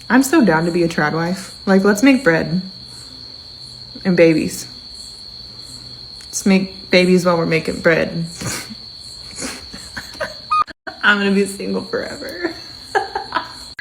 I'm so down to be a tradwife. Like, let's make bread and babies. Let's make babies while we're making bread. I'm gonna be single forever. Ask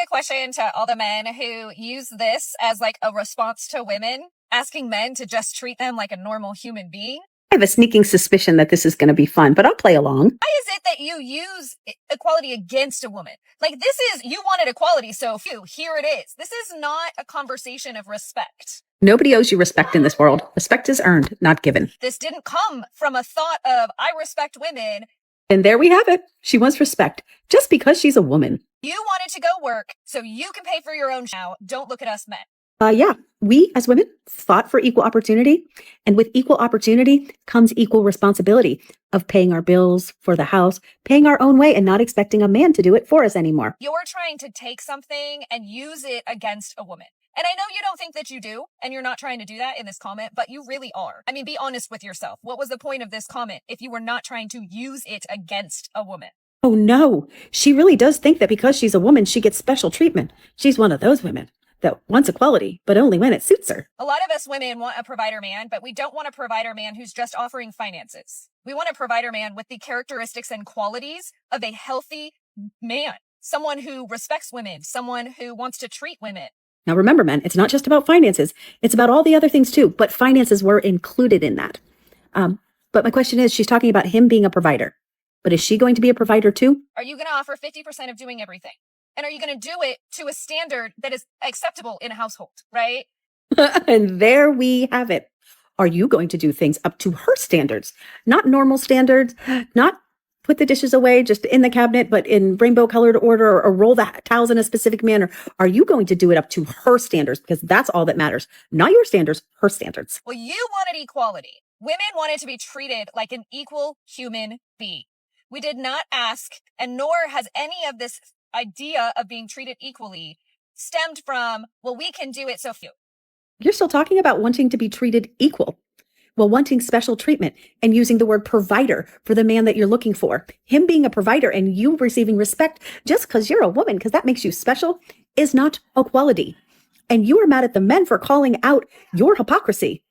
a question to all the men who use this as like a response to women, asking men to just treat them like a normal human being. I have a sneaking suspicion that this is going to be fun, but I'll play along. Why is it that you use equality against a woman? Like, this is, you wanted equality, so here it is. This is not a conversation of respect. Nobody owes you respect in this world. Respect is earned, not given. This didn't come from a thought of, I respect women. And there we have it. She wants respect just because she's a woman. You wanted to go work so you can pay for your own now. Don't look at us men. Yeah, we as women fought for equal opportunity. And with equal opportunity comes equal responsibility of paying our bills for the house, paying our own way, and not expecting a man to do it for us anymore. You're trying to take something and use it against a woman. And I know you don't think that you do, and you're not trying to do that in this comment, but you really are. I mean, be honest with yourself. What was the point of this comment if you were not trying to use it against a woman? Oh no, she really does think that because she's a woman, she gets special treatment. She's one of those women that wants equality, but only when it suits her. A lot of us women want a provider man, but we don't want a provider man who's just offering finances. We want a provider man with the characteristics and qualities of a healthy man, someone who respects women, someone who wants to treat women. Now remember, men, it's not just about finances. It's about all the other things too, but finances were included in that. But my question is, she's talking about him being a provider, but is she going to be a provider too? Are you going to offer 50% of doing everything? And are you going to do it to a standard that is acceptable in a household, right? And there we have it. Are you going to do things up to her standards? Not normal standards, not put the dishes away just in the cabinet, but in rainbow colored order, or roll the towels in a specific manner. Are you going to do it up to her standards? Because that's all that matters. Not your standards, her standards. Well, you wanted equality. Women wanted to be treated like an equal human being. We did not ask, and nor has any of this idea of being treated equally stemmed from, well, we can do it, so few. You're still talking about wanting to be treated equal. Well, wanting special treatment and using the word provider for the man that you're looking for. Him being a provider and you receiving respect just because you're a woman, because that makes you special, is not equality. And you are mad at the men for calling out your hypocrisy.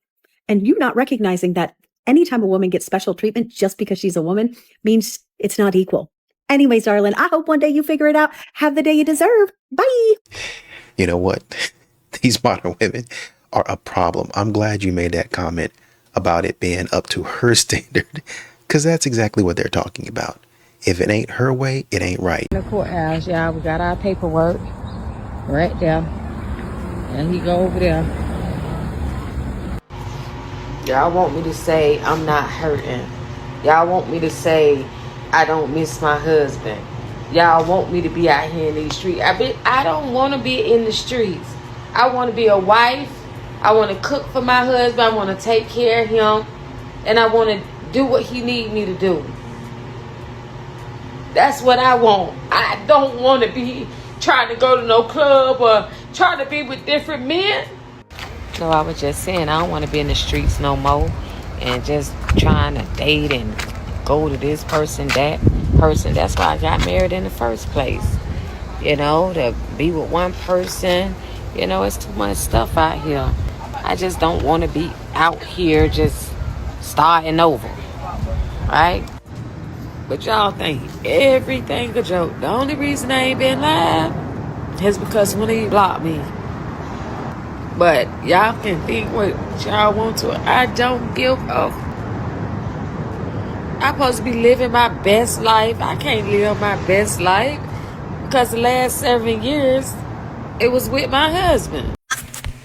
And you not recognizing that anytime a woman gets special treatment just because she's a woman means it's not equal. Anyways, darling, I hope one day you figure it out. Have the day you deserve. Bye. You know what? These modern women are a problem. I'm glad you made that comment about it being up to her standard, because that's exactly what they're talking about. If it ain't her way, it ain't right. In the courthouse, y'all, we got our paperwork right there. And he go over there. Y'all want me to say I'm not hurting. Y'all want me to say I don't miss my husband. Y'all want me to be out here in these streets. I don't want to be in the streets. I want to be a wife. I want to cook for my husband. I want to take care of him. And I want to do what he need me to do. That's what I want. I don't want to be trying to go to no club or trying to be with different men. No, I was just saying I don't want to be in the streets no more and just trying to date and go to this person, that person. That's why I got married in the first place. You know, to be with one person. You know, it's too much stuff out here. I just don't want to be out here just starting over. Right? But y'all think everything a joke. The only reason I ain't been live is because when he blocked me. But y'all can think what y'all want to. I don't give a. I'm supposed to be living my best life. I can't live my best life because the last 7 years it was with my husband.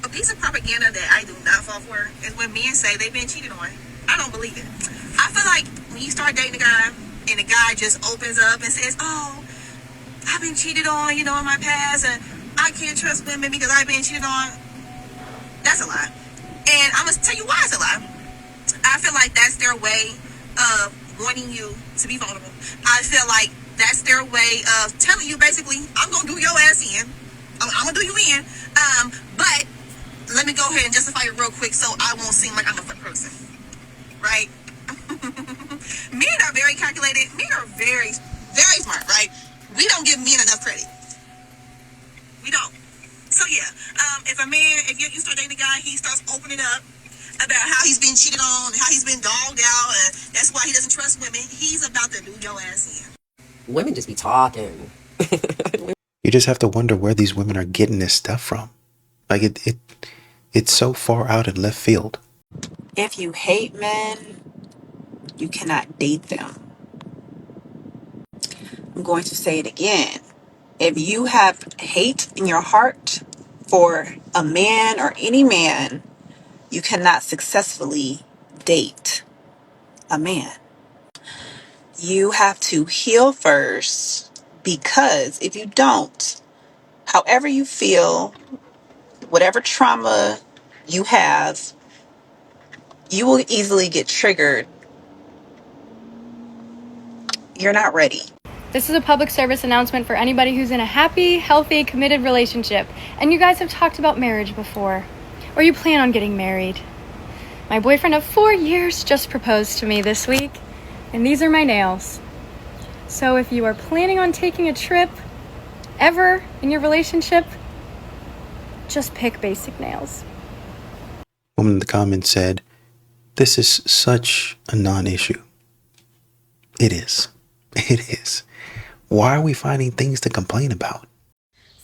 A piece of propaganda that I do not fall for is when men say they've been cheated on. I don't believe it. I feel like when you start dating a guy and the guy just opens up and says, "Oh, I've been cheated on, in my past, and I can't trust women because I've been cheated on." That's a lie. And I'm going to tell you why it's a lie. I feel like that's their way of wanting you to be vulnerable. I feel like that's their way of telling you, basically, I'm going to do your ass in. I'm going to do you in. But let me go ahead and justify it real quick so I won't seem like I'm a fun person. Right? Men are very calculated. Men are very, very smart, right? We don't give men enough credit. If you start dating a guy, he starts opening up about how he's been cheated on, how he's been dogged out, and that's why he doesn't trust women. He's about to do your ass in. Women just be talking. You just have to wonder where these women are getting this stuff from. Like it's so far out in left field. If you hate men, you cannot date them. I'm going to say it again. If you have hate in your heart for a man or any man, you cannot successfully date a man. You have to heal first, because if you don't, however you feel, whatever trauma you have, you will easily get triggered. You're not ready. This is a public service announcement for anybody who's in a happy, healthy, committed relationship, and you guys have talked about marriage before, or you plan on getting married. My boyfriend of 4 years just proposed to me this week, and these are my nails. So if you are planning on taking a trip ever in your relationship, just pick basic nails. A woman in the comments said, "This is such a non-issue." It is. It is. Why are we finding things to complain about?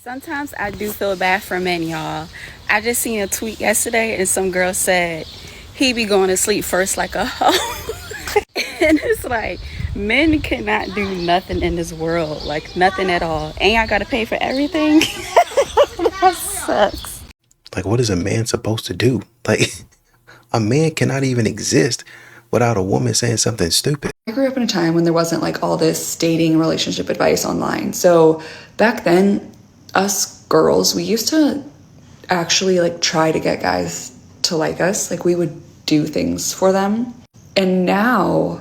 Sometimes I do feel bad for men, y'all. I just seen a tweet yesterday and some girl said he be going to sleep first like a hoe. And it's like, men cannot do nothing in this world, like nothing at all. And y'all gotta pay for everything. That sucks. Like, what is a man supposed to do? Like, a man cannot even exist without a woman saying something stupid. I grew up in a time when there wasn't like all this dating and relationship advice online. So back then, us girls, we used to actually like try to get guys to like us. Like we would do things for them. And now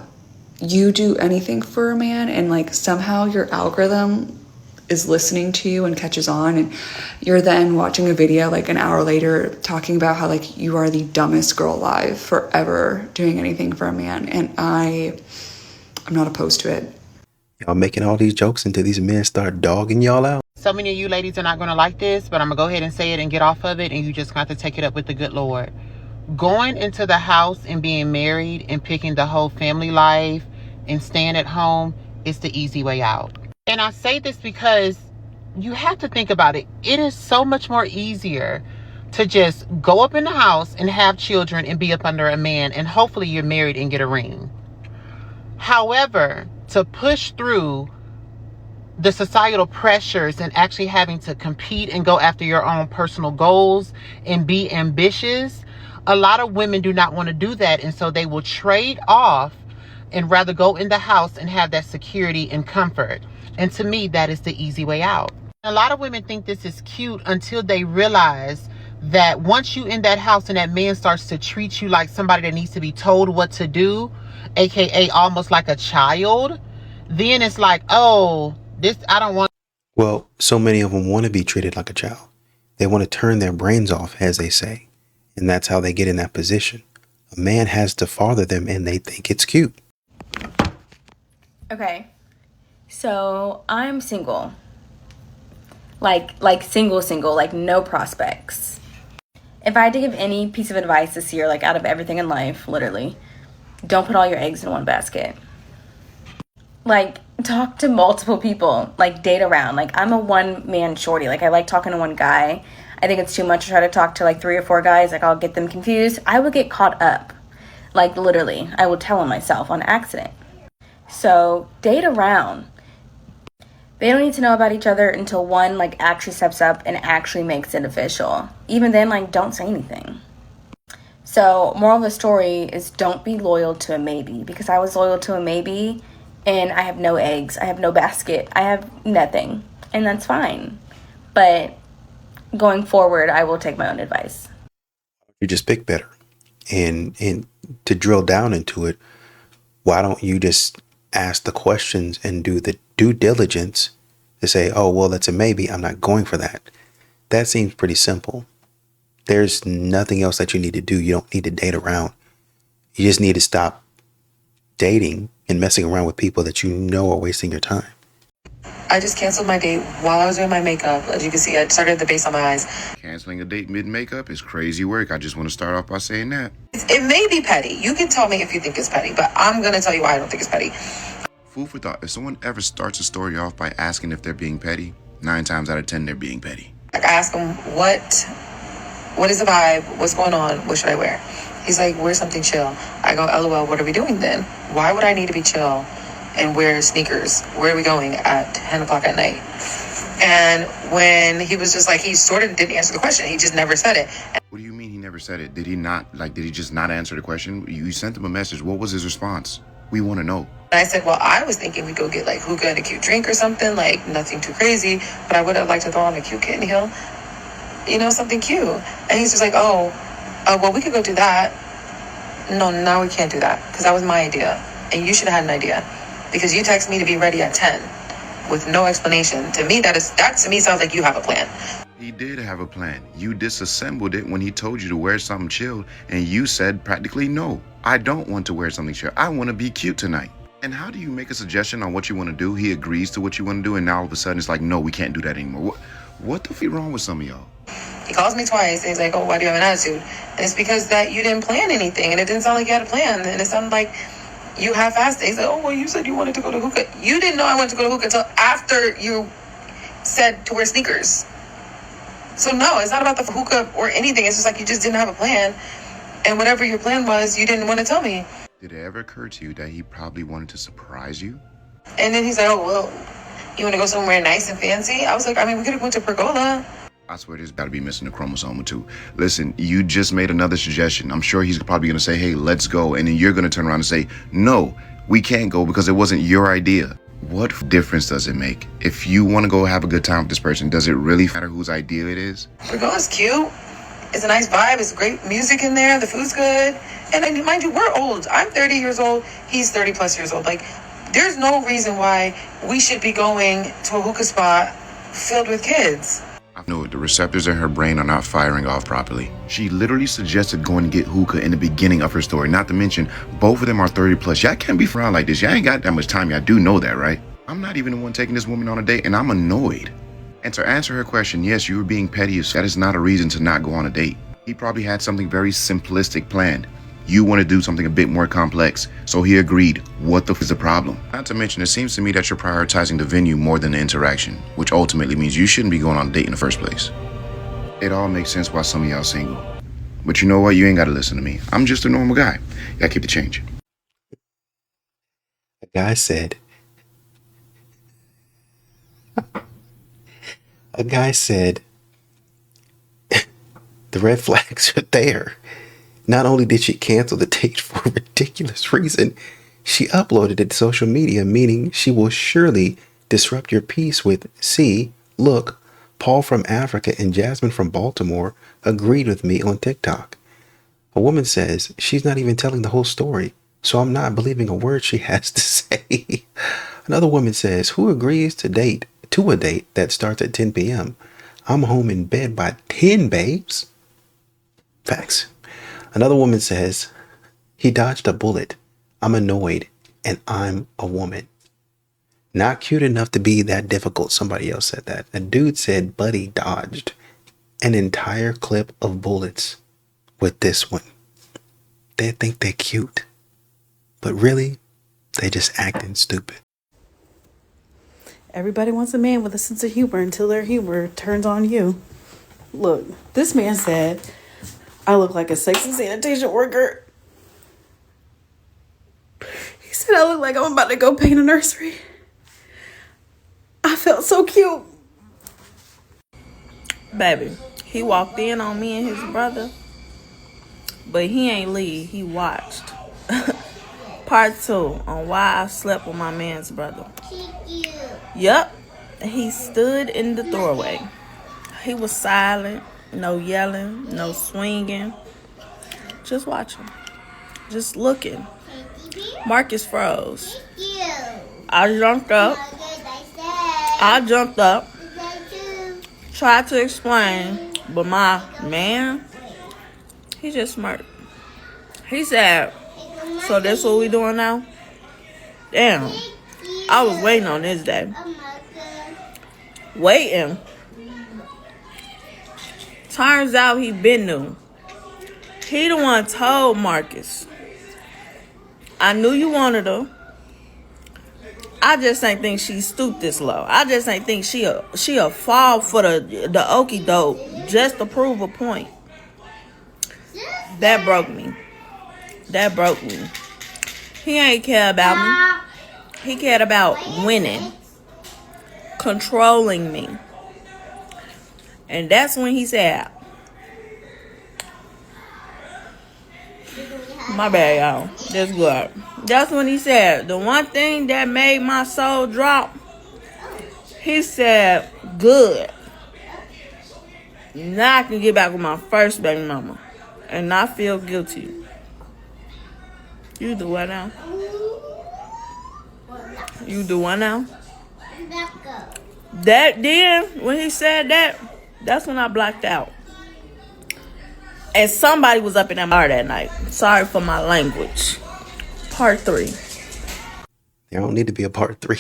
you do anything for a man and like somehow your algorithm is listening to you and catches on, and you're then watching a video like an hour later talking about how like you are the dumbest girl alive for ever doing anything for a man. And I'm not opposed to it. Y'all making all these jokes until these men start dogging y'all out. So many of you ladies are not going to like this, but I'm going to go ahead and say it and get off of it, and you just got to take it up with the good Lord. Going into the house and being married and picking the whole family life and staying at home is the easy way out. And I say this because you have to think about it. It is so much more easier to just go up in the house and have children and be up under a man, and hopefully you're married and get a ring. However, to push through the societal pressures and actually having to compete and go after your own personal goals and be ambitious, a lot of women do not want to do that. And so they will trade off and rather go in the house and have that security and comfort. And to me, that is the easy way out. A lot of women think this is cute until they realize that once you in that house and that man starts to treat you like somebody that needs to be told what to do, aka almost like a child, then it's like, oh, this, I don't want. Well, so many of them want to be treated like a child. They want to turn their brains off, as they say. And that's how they get in that position. A man has to father them and they think it's cute. Okay, so I'm single. Like single, like no prospects. If I had to give any piece of advice this year, like out of everything in life, literally, don't put all your eggs in one basket. Like, talk to multiple people, like date around. Like, I'm a one-man shorty. Like, I like talking to one guy. I think it's too much to try to talk to like 3 or 4 guys. Like, I'll get them confused. I would get caught up. Like, literally, I would tell on myself on accident. So, date around. They don't need to know about each other until one, like, actually steps up and actually makes it official. Even then, like, don't say anything. So, moral of the story is don't be loyal to a maybe. Because I was loyal to a maybe, and I have no eggs. I have no basket. I have nothing. And that's fine. But going forward, I will take my own advice. You just pick better. And to drill down into it, why don't you just ask the questions and do the due diligence to say, oh, well, that's a maybe. I'm not going for that. That seems pretty simple. There's nothing else that you need to do. You don't need to date around. You just need to stop dating and messing around with people that you know are wasting your time. I just canceled my date while I was doing my makeup. As you can see, I started the base on my eyes. Canceling a date mid-makeup is crazy work. I just want to start off by saying that. It may be petty. You can tell me if you think it's petty, but I'm going to tell you why I don't think it's petty. Food for thought. If someone ever starts a story off by asking if they're being petty, 9 times out of 10 they're being petty. Like, I ask him, what is the vibe? What's going on? What should I wear? He's like, wear something chill. I go, LOL, what are we doing then? Why would I need to be chill and wear sneakers? Where are we going at 10 o'clock at night? And when he was just like, he sort of didn't answer the question. He just never said it. What do you mean he never said it? Did he just not answer the question? You sent him a message. What was his response? We want to know. And I said, well, I was thinking we'd go get like hookah and a cute drink or something, like nothing too crazy, but I would have liked to throw on a cute kitten heel, something cute. And he's just like, well, we could go do that. No, now we can't do that because that was my idea. And you should have had an idea because you texted me to be ready at 10 with no explanation. To me, that to me sounds like you have a plan. He did have a plan. You disassembled it when he told you to wear something chill, and you said practically, no, I don't want to wear something chill. I want to be cute tonight. And how do you make a suggestion on what you want to do? He agrees to what you want to do, and now all of a sudden it's like, no, we can't do that anymore. What the f*** wrong with some of y'all? He calls me twice, and he's like, oh, why do you have an attitude? And it's because that you didn't plan anything, and it didn't sound like you had a plan, and it sounded like you half-assed it. He said, oh, well, you said you wanted to go to hookah. You didn't know I wanted to go to hookah until after you said to wear sneakers. So no, it's not about the hookah or anything. It's just like you just didn't have a plan. And whatever your plan was, you didn't want to tell me. Did it ever occur to you that he probably wanted to surprise you? And then he's like, oh, well, you want to go somewhere nice and fancy? I was like, I mean, we could have went to Pergola. I swear there's got to be missing a chromosome or two. Listen, you just made another suggestion. I'm sure he's probably going to say, hey, let's go. And then you're going to turn around and say, no, we can't go because it wasn't your idea. What difference does it make? If you want to go have a good time with this person, does it really matter whose idea it is? Pergola's cute. It's a nice vibe. It's great music in there. The food's good. And I mean, mind you, we're old. I'm 30 years old. He's 30 plus years old. Like, there's no reason why we should be going to a hookah spot filled with kids. I know the receptors in her brain are not firing off properly. She literally suggested going to get hookah in the beginning of her story. Not to mention, both of them are 30 plus. Y'all can't be around like this. Y'all ain't got that much time. Y'all do know that, right? I'm not even the one taking this woman on a date, and I'm annoyed. And to answer her question, yes, you were being petty. That is not a reason to not go on a date. He probably had something very simplistic planned. You want to do something a bit more complex, so he agreed. What the f is the problem? Not to mention, it seems to me that you're prioritizing the venue more than the interaction, which ultimately means you shouldn't be going on a date in the first place. It all makes sense why some of y'all single. But you know what? You ain't got to listen to me. I'm just a normal guy. Gotta keep the change. A guy said, the red flags are there. Not only did she cancel the date for a ridiculous reason, she uploaded it to social media, meaning she will surely disrupt your peace with, see, look, Paul from Africa and Jasmine from Baltimore agreed with me on TikTok. A woman says she's not even telling the whole story, so I'm not believing a word she has to say. Another woman says, who agrees to a date that starts at 10 p.m.? I'm home in bed by 10, babes. Facts. Another woman says, he dodged a bullet. I'm annoyed, and I'm a woman. Not cute enough to be that difficult. Somebody else said that. A dude said Buddy dodged an entire clip of bullets with this one. They think they're cute, but really, they just acting stupid. Everybody wants a man with a sense of humor until their humor turns on you. Look, this man said, I look like a sexy sanitation worker. He said I look like I'm about to go paint a nursery. I felt so cute. Baby, he walked in on me and his brother, but he ain't leave, he watched. Part 2 on why I slept with my man's brother. Yup, he stood in the doorway. He was silent, no yelling, no swinging. Just watching, just looking. Marcus froze. I jumped up, tried to explain, but my man, he just smirked. He said, so that's what we doing now? Damn, I was waiting on this day. waiting. Turns out he been new. He the one told Marcus, I knew you wanted her. I just ain't think she stooped this low. I just ain't think she'll fall for the okie doke just to prove a point. That broke me. That broke me. He ain't care about me. He cared about winning, controlling me. And that's when he said, my bad, y'all. That's good. That's when he said, the one thing that made my soul drop, he said, good. Now I can get back with my first baby mama and not feel guilty. You do what now? You do what now? That then, when he said that, that's when I blacked out. And somebody was up in that bar that night. Sorry for my language. Part 3. There don't need to be a part 3.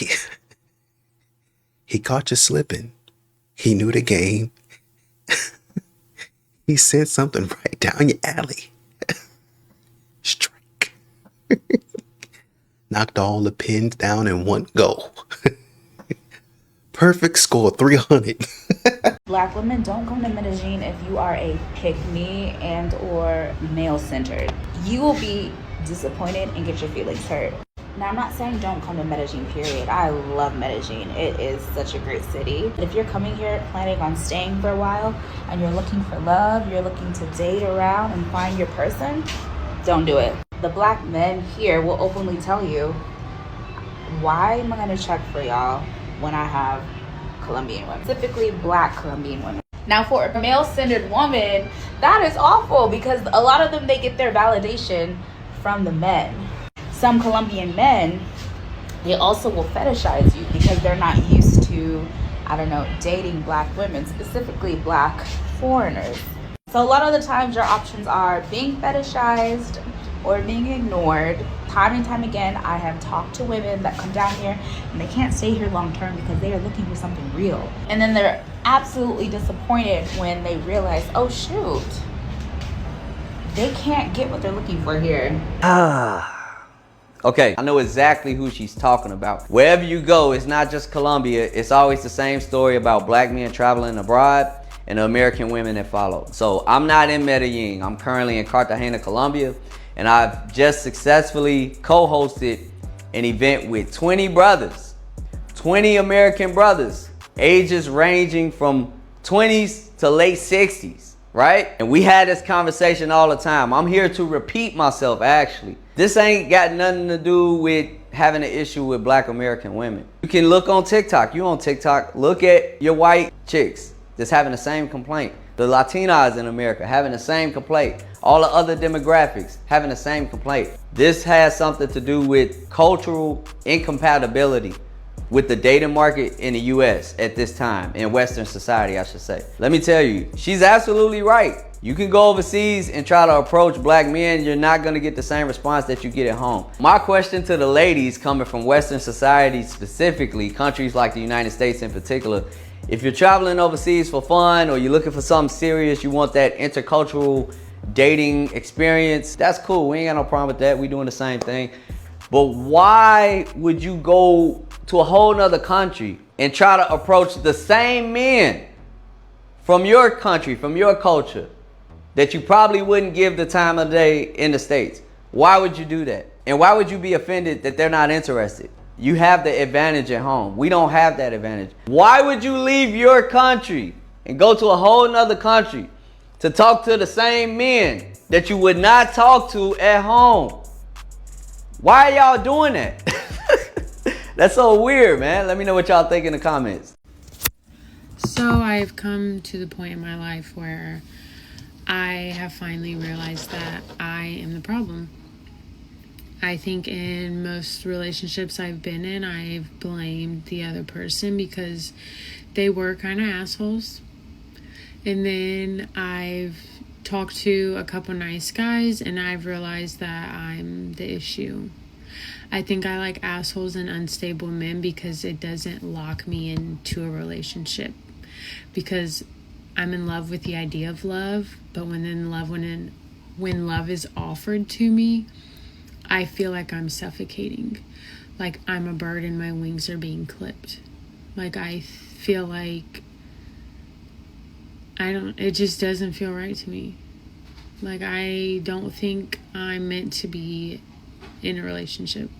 He caught you slipping. He knew the game. He sent something right down your alley. Strike. Knocked all the pins down in one go. Perfect score, 300. Black women, don't come to Medellin if you are a pick-me and or male-centered. You will be disappointed and get your feelings hurt. Now, I'm not saying don't come to Medellin, period. I love Medellin. It is such a great city. If you're coming here planning on staying for a while and you're looking for love, you're looking to date around and find your person, don't do it. The black men here will openly tell you, why am I gonna check for y'all when I have Colombian women, specifically black Colombian women? Now, for a male-centered woman, that is awful because a lot of them, they get their validation from the men. Some Colombian men, they also will fetishize you because they're not used to, I don't know, dating black women, specifically black foreigners. So a lot of the times your options are being fetishized or being ignored. Time and time again, I have talked to women that come down here and they can't stay here long term because they are looking for something real. And then they're absolutely disappointed when they realize, oh shoot, they can't get what they're looking for here. Okay, I know exactly who she's talking about. Wherever you go, it's not just Colombia. It's always the same story about black men traveling abroad and the American women that follow. So I'm not in Medellin. I'm currently in Cartagena, Colombia, and I've just successfully co-hosted an event with 20 brothers, 20 American brothers, ages ranging from 20s to late 60s, right? And we had this conversation all the time. I'm here to repeat myself, actually. This ain't got nothing to do with having an issue with black American women. You can look on TikTok. You on TikTok, look at your white chicks that's having the same complaint. The Latinas in America having the same complaint. All the other demographics having the same complaint. This has something to do with cultural incompatibility with the dating market in the US at this time, in Western society, I should say. Let me tell you, she's absolutely right. You can go overseas and try to approach black men, you're not gonna get the same response that you get at home. My question to the ladies coming from Western society specifically, countries like the United States in particular, if you're traveling overseas for fun or you're looking for something serious, you want that intercultural dating experience, that's cool. We ain't got no problem with that. We doing the same thing. But why would you go to a whole nother country and try to approach the same men from your country, from your culture, that you probably wouldn't give the time of day in the States? Why would you do that? And why would you be offended that they're not interested? You have the advantage at home. We don't have that advantage. Why would you leave your country and go to a whole nother country to talk to the same men that you would not talk to at home? Why are y'all doing that? That's so weird, man. Let me know what y'all think in the comments. So I've come to the point in my life where I have finally realized that I am the problem. I think in most relationships I've been in, I've blamed the other person because they were kind of assholes. And then I've talked to a couple nice guys and I've realized that I'm the issue. I think I like assholes and unstable men because it doesn't lock me into a relationship. Because I'm in love with the idea of love, but when love is offered to me, I feel like I'm suffocating. Like I'm a bird and my wings are being clipped. Like I feel like it just doesn't feel right to me. Like I don't think I'm meant to be in a relationship.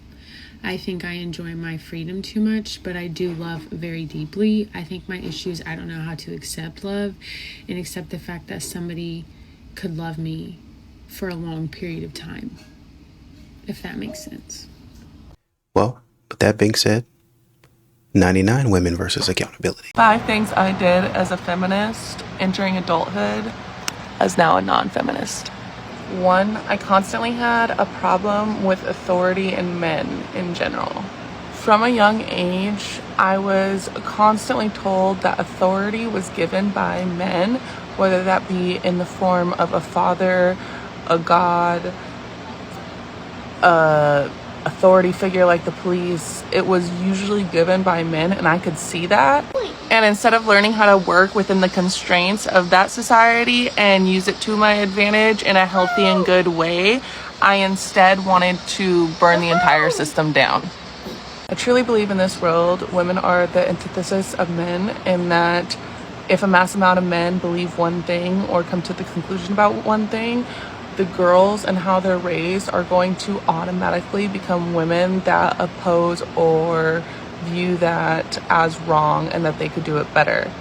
I think I enjoy my freedom too much, but I do love very deeply. I think my issue is I don't know how to accept love and accept the fact that somebody could love me for a long period of time, if that makes sense. Well, with that being said, 99 Women versus Accountability. 5 things I did as a feminist entering adulthood as now a non-feminist. 1, I constantly had a problem with authority in men in general. From a young age, I was constantly told that authority was given by men, whether that be in the form of a father, a god, a authority figure like the police. It was usually given by men, and I could see that. And instead of learning how to work within the constraints of that society and use it to my advantage in a healthy and good way, I instead wanted to burn the entire system down. I truly believe in this world, women are the antithesis of men, in that if a mass amount of men believe one thing or come to the conclusion about one thing, the girls and how they're raised are going to automatically become women that oppose or view that as wrong and that they could do it better.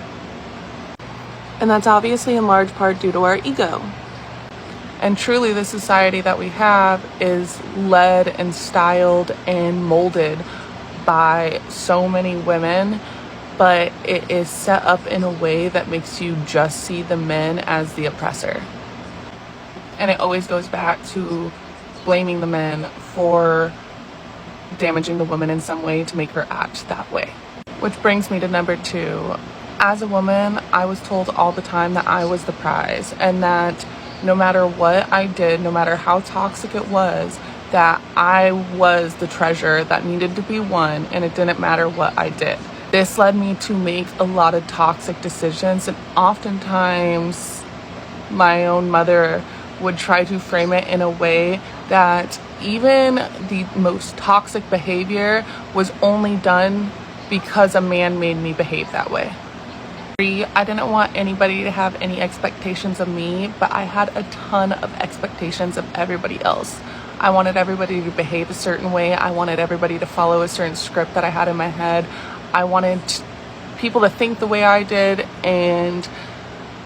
And that's obviously in large part due to our ego. And truly the society that we have is led and styled and molded by so many women, but it is set up in a way that makes you just see the men as the oppressor. And it always goes back to blaming the men for damaging the woman in some way to make her act that way. Which brings me to number 2. As a woman, I was told all the time that I was the prize, and that no matter what I did, no matter how toxic it was, that I was the treasure that needed to be won, and it didn't matter what I did. This led me to make a lot of toxic decisions, and oftentimes my own mother would try to frame it in a way that even the most toxic behavior was only done because a man made me behave that way. 3, I didn't want anybody to have any expectations of me, but I had a ton of expectations of everybody else. I wanted everybody to behave a certain way. I wanted everybody to follow a certain script that I had in my head. I wanted people to think the way I did, and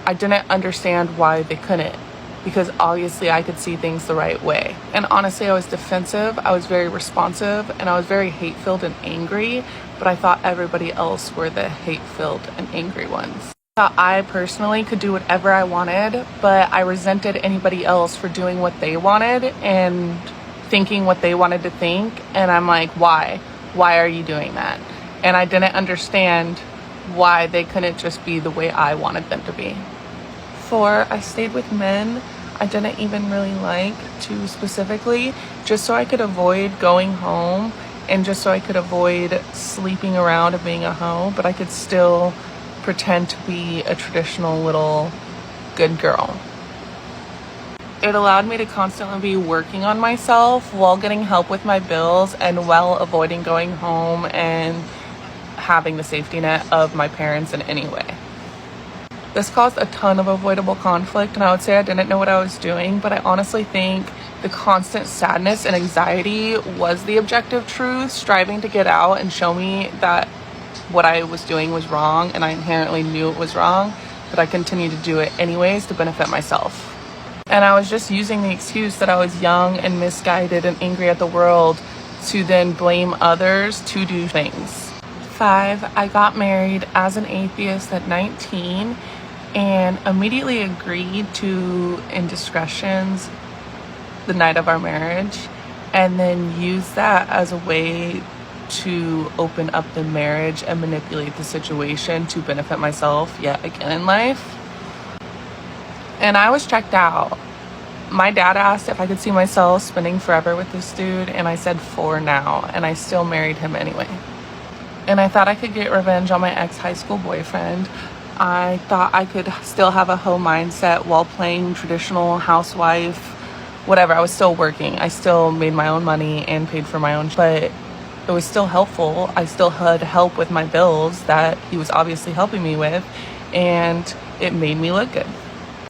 I didn't understand why they couldn't, because obviously I could see things the right way. And honestly, I was defensive, I was very responsive, and I was very hate-filled and angry, but I thought everybody else were the hate-filled and angry ones. I thought I personally could do whatever I wanted, but I resented anybody else for doing what they wanted and thinking what they wanted to think, and I'm like, why? Why are you doing that? And I didn't understand why they couldn't just be the way I wanted them to be. 4, I stayed with men I didn't even really like to specifically, just so I could avoid going home and just so I could avoid sleeping around and being a hoe, but I could still pretend to be a traditional little good girl. It allowed me to constantly be working on myself while getting help with my bills and while avoiding going home and having the safety net of my parents in any way. This caused a ton of avoidable conflict, and I would say I didn't know what I was doing, but I honestly think the constant sadness and anxiety was the objective truth, striving to get out and show me that what I was doing was wrong, and I inherently knew it was wrong, but I continued to do it anyways to benefit myself. And I was just using the excuse that I was young and misguided and angry at the world to then blame others to do things. 5, I got married as an atheist at 19 and immediately agreed to indiscretions the night of our marriage, and then used that as a way to open up the marriage and manipulate the situation to benefit myself yet again in life. And I was checked out. My dad asked if I could see myself spending forever with this dude, and I said for now, and I still married him anyway. And I thought I could get revenge on my ex-high school boyfriend. I thought I could still have a home mindset while playing traditional housewife, whatever. I was still working. I still made my own money and paid for my own, but it was still helpful. I still had help with my bills that he was obviously helping me with, and it made me look good.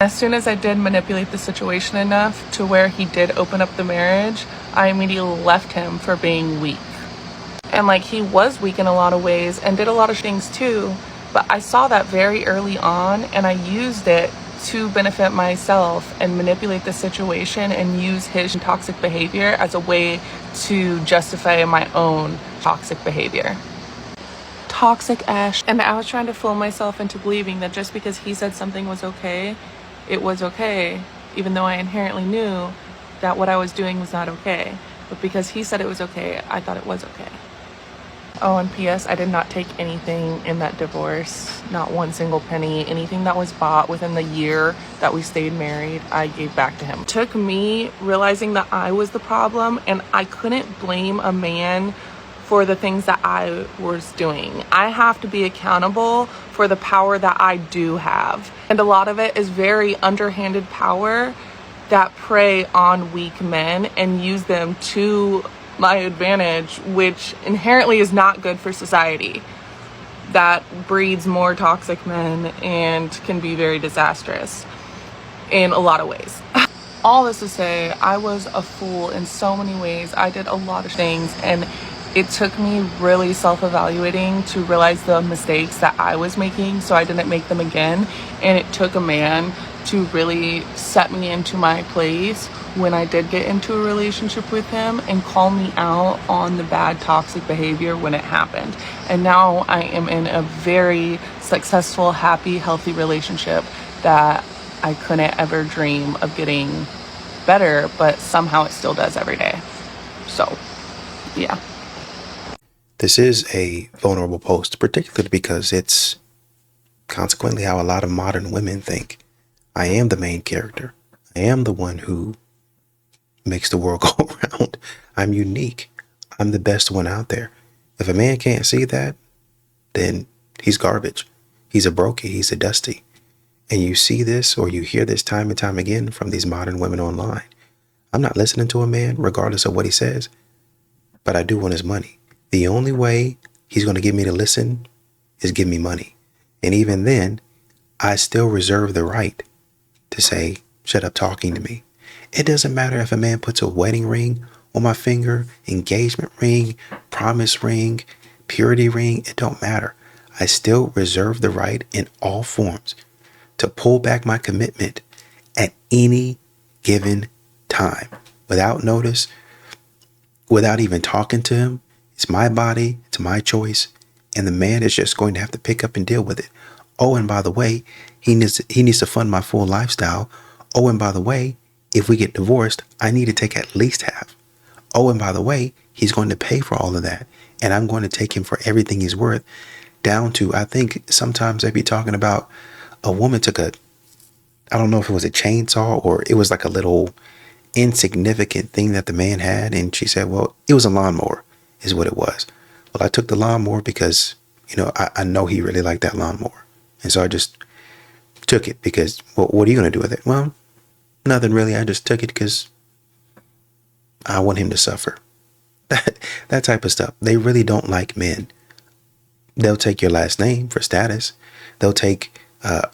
As soon as I did manipulate the situation enough to where he did open up the marriage, I immediately left him for being weak. And like, he was weak in a lot of ways and did a lot of things too, but I saw that very early on, and I used it to benefit myself and manipulate the situation and use his toxic behavior as a way to justify my own toxic behavior. Toxic Ash. And I was trying to fool myself into believing that just because he said something was okay, it was okay, even though I inherently knew that what I was doing was not okay. But because he said it was okay, I thought it was okay. Oh, and P.S., I did not take anything in that divorce, not one single penny. Anything that was bought within the year that we stayed married, I gave back to him. It took me realizing that I was the problem, and I couldn't blame a man for the things that I was doing. I have to be accountable for the power that I do have. And a lot of it is very underhanded power that prey on weak men and use them to my advantage, which inherently is not good for society. That breeds more toxic men and can be very disastrous in a lot of ways. All this to say, I was a fool in so many ways. I did a lot of things, and it took me really self-evaluating to realize the mistakes that I was making so I didn't make them again. And it took a man to really set me into my place when I did get into a relationship with him and call me out on the bad toxic behavior when it happened. And now I am in a very successful, happy, healthy relationship that I couldn't ever dream of getting better, but somehow it still does every day. So, yeah. This is a vulnerable post, particularly because it's consequently how a lot of modern women think. I am the main character. I am the one who makes the world go around. I'm unique. I'm the best one out there. If a man can't see that, then he's garbage. He's a brokey. He's a dusty. And you see this or you hear this time and time again from these modern women online. I'm not listening to a man regardless of what he says, but I do want his money. The only way he's going to get me to listen is give me money. And even then, I still reserve the right to say, shut up talking to me. It doesn't matter if a man puts a wedding ring on my finger, engagement ring, promise ring, purity ring. It don't matter. I still reserve the right in all forms to pull back my commitment at any given time without notice, without even talking to him. It's my body, it's my choice, and the man is just going to have to pick up and deal with it. Oh, and by the way, he needs to fund my full lifestyle. Oh, and by the way, if we get divorced, I need to take at least half. Oh, and by the way, he's going to pay for all of that, and I'm going to take him for everything he's worth, down to, I think sometimes they'd be talking about a woman took I don't know if it was a chainsaw or it was like a little insignificant thing that the man had, and she said, well, it was a lawnmower is what it was. Well, I took the lawnmower because, I know he really liked that lawnmower. And so I just took it because, well, what are you going to do with it? Well, nothing really. I just took it because I want him to suffer. That type of stuff. They really don't like men. They'll take your last name for status. They'll take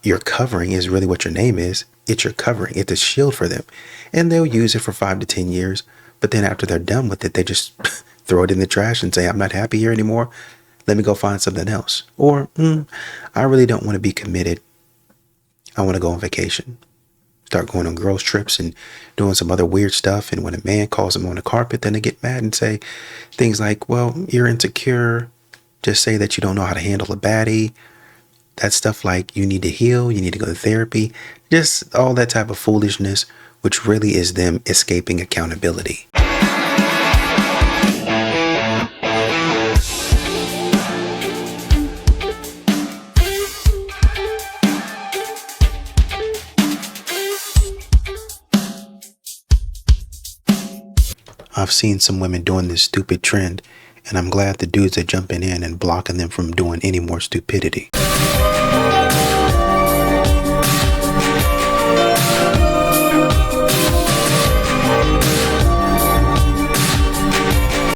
your covering is really what your name is. It's your covering. It's a shield for them. And they'll use it for 5 to 10 years. But then after they're done with it, they just throw it in the trash and say, I'm not happy here anymore. Let me go find something else. Or, I really don't want to be committed. I want to go on vacation. Start going on girls' trips and doing some other weird stuff. And when a man calls them on the carpet, then they get mad and say things like, well, you're insecure. Just say that you don't know how to handle a baddie. That stuff like you need to heal. You need to go to therapy. Just all that type of foolishness, which really is them escaping accountability. I've seen some women doing this stupid trend, and I'm glad the dudes are jumping in and blocking them from doing any more stupidity.